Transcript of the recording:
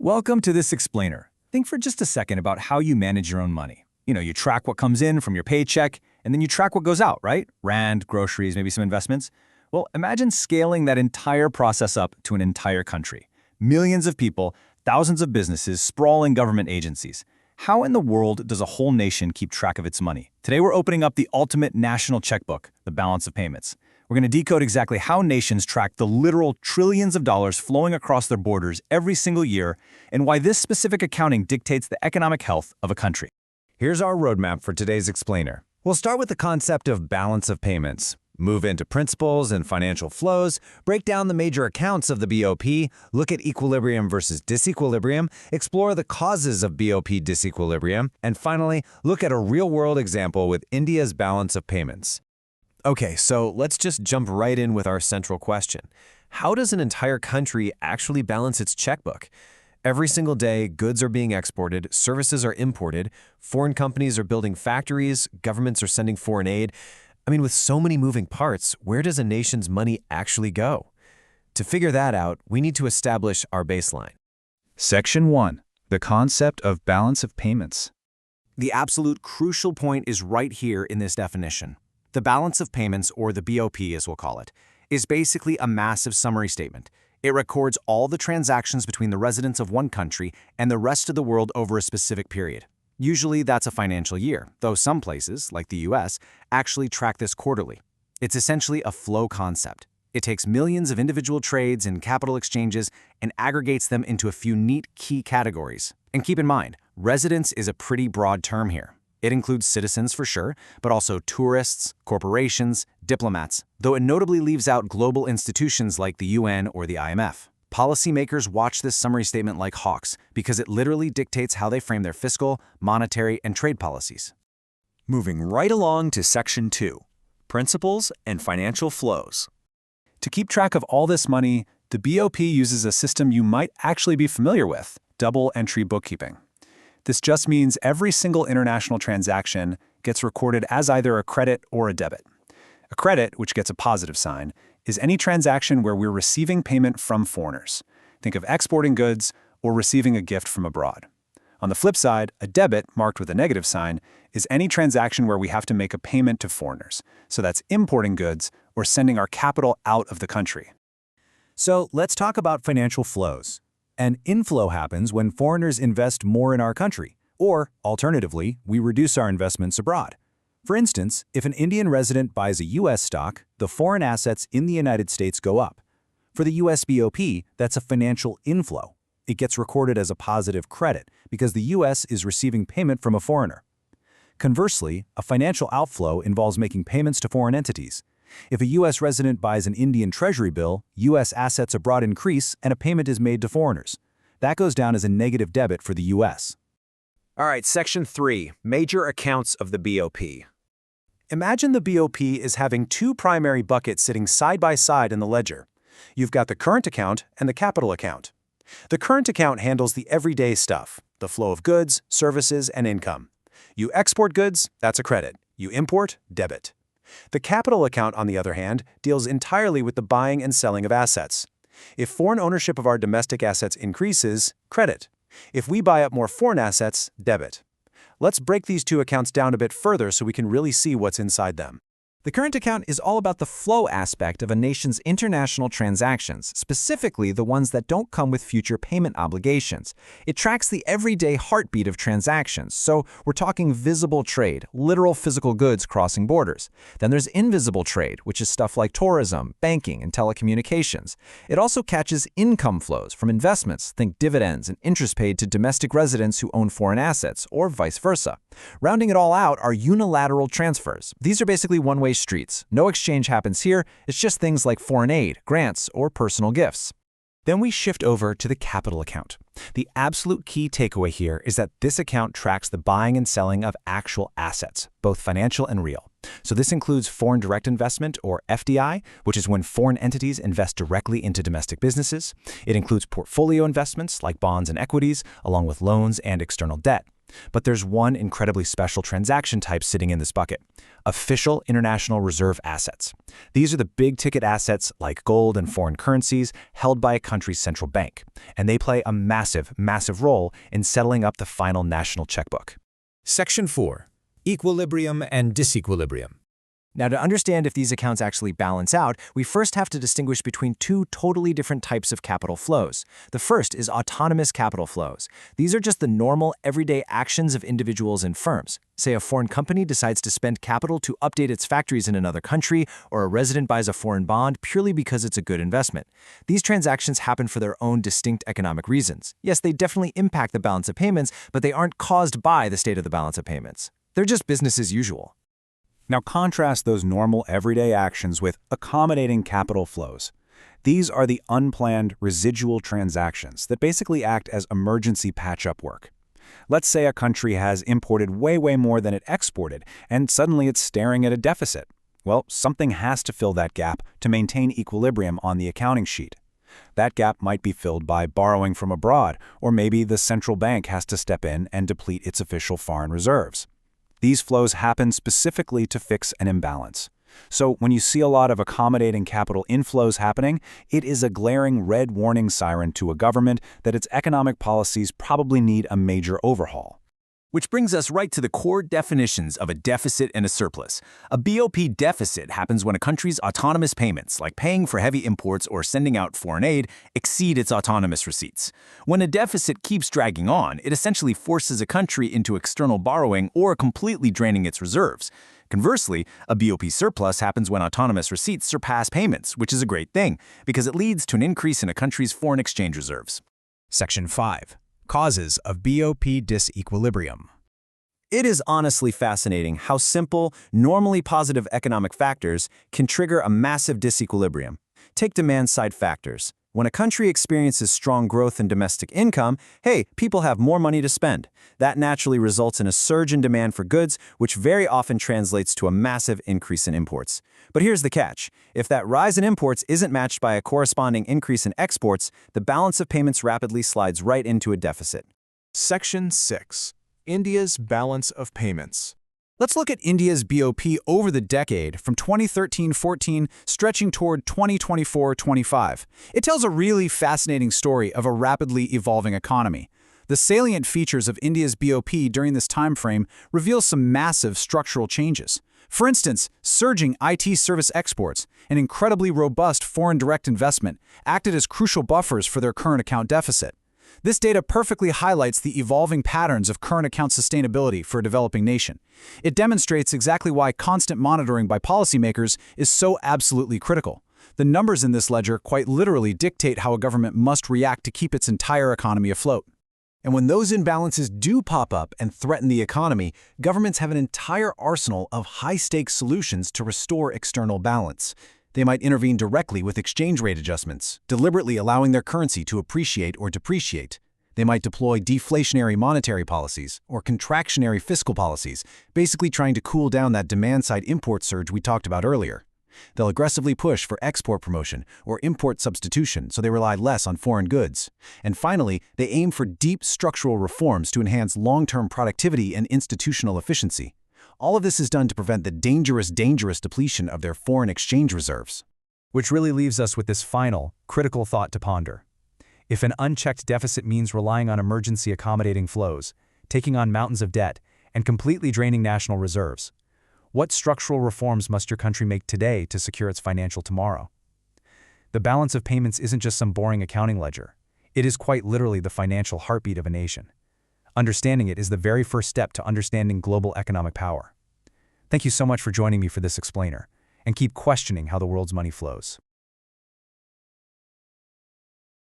Welcome to this explainer. Think for just a second about how you manage your own money. You track what comes in from your paycheck, and then you track what goes out, right? Rand, groceries, maybe some investments. Well, imagine scaling that entire process up to an entire country. Millions of people, thousands of businesses, sprawling government agencies. How in the world does a whole nation keep track of its money? Today we're opening up the ultimate national checkbook, the balance of payments. We're going to decode exactly how nations track the literal trillions of dollars flowing across their borders every single year, and why this specific accounting dictates the economic health of a country. Here's our roadmap for today's explainer. We'll start with the concept of balance of payments, move into principles and financial flows, break down the major accounts of the BOP, look at equilibrium versus disequilibrium, explore the causes of BOP disequilibrium, and finally, look at a real-world example with India's balance of payments. Okay, so let's just jump right in with our central question. How does an entire country actually balance its checkbook? Every single day, goods are being exported, services are imported, foreign companies are building factories, governments are sending foreign aid. With so many moving parts, where does a nation's money actually go? To figure that out, we need to establish our baseline. Section 1. The concept of balance of payments. The absolute crucial point is right here in this definition. The balance of payments, or the BOP as we'll call it, is basically a massive summary statement. It records all the transactions between the residents of one country and the rest of the world over a specific period. Usually that's a financial year, though some places, like the US, actually track this quarterly. It's essentially a flow concept. It takes millions of individual trades and capital exchanges and aggregates them into a few neat key categories. And keep in mind, residents is a pretty broad term here. It includes citizens for sure, but also tourists, corporations, diplomats, though it notably leaves out global institutions like the UN or the IMF. Policymakers watch this summary statement like hawks because it literally dictates how they frame their fiscal, monetary, and trade policies. Moving right along to Section 2, Principles and Financial Flows. To keep track of all this money, the BOP uses a system you might actually be familiar with, double-entry bookkeeping. This just means every single international transaction gets recorded as either a credit or a debit. A credit, which gets a positive sign, is any transaction where we're receiving payment from foreigners. Think of exporting goods or receiving a gift from abroad. On the flip side, a debit, marked with a negative sign, is any transaction where we have to make a payment to foreigners. So that's importing goods or sending our capital out of the country. So let's talk about financial flows. An inflow happens when foreigners invest more in our country, or, alternatively, we reduce our investments abroad. For instance, if an Indian resident buys a U.S. stock, the foreign assets in the United States go up. For the U.S. BOP, that's a financial inflow. It gets recorded as a positive credit because the U.S. is receiving payment from a foreigner. Conversely, a financial outflow involves making payments to foreign entities. If a U.S. resident buys an Indian treasury bill, U.S. assets abroad increase and a payment is made to foreigners. That goes down as a negative debit for the U.S. All right, Section 3, Major Accounts of the BOP. Imagine the BOP is having two primary buckets sitting side by side in the ledger. You've got the current account and the capital account. The current account handles the everyday stuff, the flow of goods, services, and income. You export goods, that's a credit. You import, debit. The capital account, on the other hand, deals entirely with the buying and selling of assets. If foreign ownership of our domestic assets increases, credit. If we buy up more foreign assets, debit. Let's break these two accounts down a bit further so we can really see what's inside them. The current account is all about the flow aspect of a nation's international transactions, specifically the ones that don't come with future payment obligations. It tracks the everyday heartbeat of transactions, so we're talking visible trade, literal physical goods crossing borders. Then there's invisible trade, which is stuff like tourism, banking, and telecommunications. It also catches income flows from investments, think dividends and interest paid to domestic residents who own foreign assets, or vice versa. Rounding it all out are unilateral transfers. These are basically one-way streets. No exchange happens here, it's just things like foreign aid, grants, or personal gifts. Then we shift over to the capital account. The absolute key takeaway here is that this account tracks the buying and selling of actual assets, both financial and real. So this includes foreign direct investment, or FDI, which is when foreign entities invest directly into domestic businesses. It includes portfolio investments like bonds and equities, along with loans and external debt. But there's one incredibly special transaction type sitting in this bucket: official international reserve assets. These are the big-ticket assets like gold and foreign currencies held by a country's central bank, and they play a massive, massive role in settling up the final national checkbook. Section 4. Equilibrium and disequilibrium. Now, to understand if these accounts actually balance out, we first have to distinguish between two totally different types of capital flows. The first is autonomous capital flows. These are just the normal, everyday actions of individuals and firms. Say a foreign company decides to spend capital to update its factories in another country, or a resident buys a foreign bond purely because it's a good investment. These transactions happen for their own distinct economic reasons. Yes, they definitely impact the balance of payments, but they aren't caused by the state of the balance of payments. They're just business as usual. Now contrast those normal everyday actions with accommodating capital flows. These are the unplanned residual transactions that basically act as emergency patch-up work. Let's say a country has imported way more than it exported, and suddenly it's staring at a deficit. Well, something has to fill that gap to maintain equilibrium on the accounting sheet. That gap might be filled by borrowing from abroad, or maybe the central bank has to step in and deplete its official foreign reserves. These flows happen specifically to fix an imbalance. So when you see a lot of accommodating capital inflows happening, it is a glaring red warning siren to a government that its economic policies probably need a major overhaul. Which brings us right to the core definitions of a deficit and a surplus. A BOP deficit happens when a country's autonomous payments, like paying for heavy imports or sending out foreign aid, exceed its autonomous receipts. When a deficit keeps dragging on, it essentially forces a country into external borrowing or completely draining its reserves. Conversely, a BOP surplus happens when autonomous receipts surpass payments, which is a great thing, because it leads to an increase in a country's foreign exchange reserves. Section 5. Causes of BOP disequilibrium. It is honestly fascinating how simple, normally positive economic factors can trigger a massive disequilibrium. Take demand-side factors. When a country experiences strong growth in domestic income, hey, people have more money to spend. That naturally results in a surge in demand for goods, which very often translates to a massive increase in imports. But here's the catch. If that rise in imports isn't matched by a corresponding increase in exports, the balance of payments rapidly slides right into a deficit. Section 6. India's balance of payments. Let's look at India's BOP over the decade from 2013-14 stretching toward 2024-25. It tells a really fascinating story of a rapidly evolving economy. The salient features of India's BOP during this time frame reveal some massive structural changes. For instance, surging IT service exports and incredibly robust foreign direct investment acted as crucial buffers for their current account deficit. This data perfectly highlights the evolving patterns of current account sustainability for a developing nation. It demonstrates exactly why constant monitoring by policymakers is so absolutely critical. The numbers in this ledger quite literally dictate how a government must react to keep its entire economy afloat. And when those imbalances do pop up and threaten the economy, governments have an entire arsenal of high-stakes solutions to restore external balance. They might intervene directly with exchange rate adjustments, deliberately allowing their currency to appreciate or depreciate. They might deploy deflationary monetary policies or contractionary fiscal policies, basically trying to cool down that demand-side import surge we talked about earlier. They'll aggressively push for export promotion or import substitution so they rely less on foreign goods. And finally, they aim for deep structural reforms to enhance long-term productivity and institutional efficiency. All of this is done to prevent the dangerous depletion of their foreign exchange reserves. Which really leaves us with this final, critical thought to ponder. If an unchecked deficit means relying on emergency accommodating flows, taking on mountains of debt, and completely draining national reserves, what structural reforms must your country make today to secure its financial tomorrow? The balance of payments isn't just some boring accounting ledger. It is quite literally the financial heartbeat of a nation. Understanding it is the very first step to understanding global economic power. Thank you so much for joining me for this explainer, and keep questioning how the world's money flows.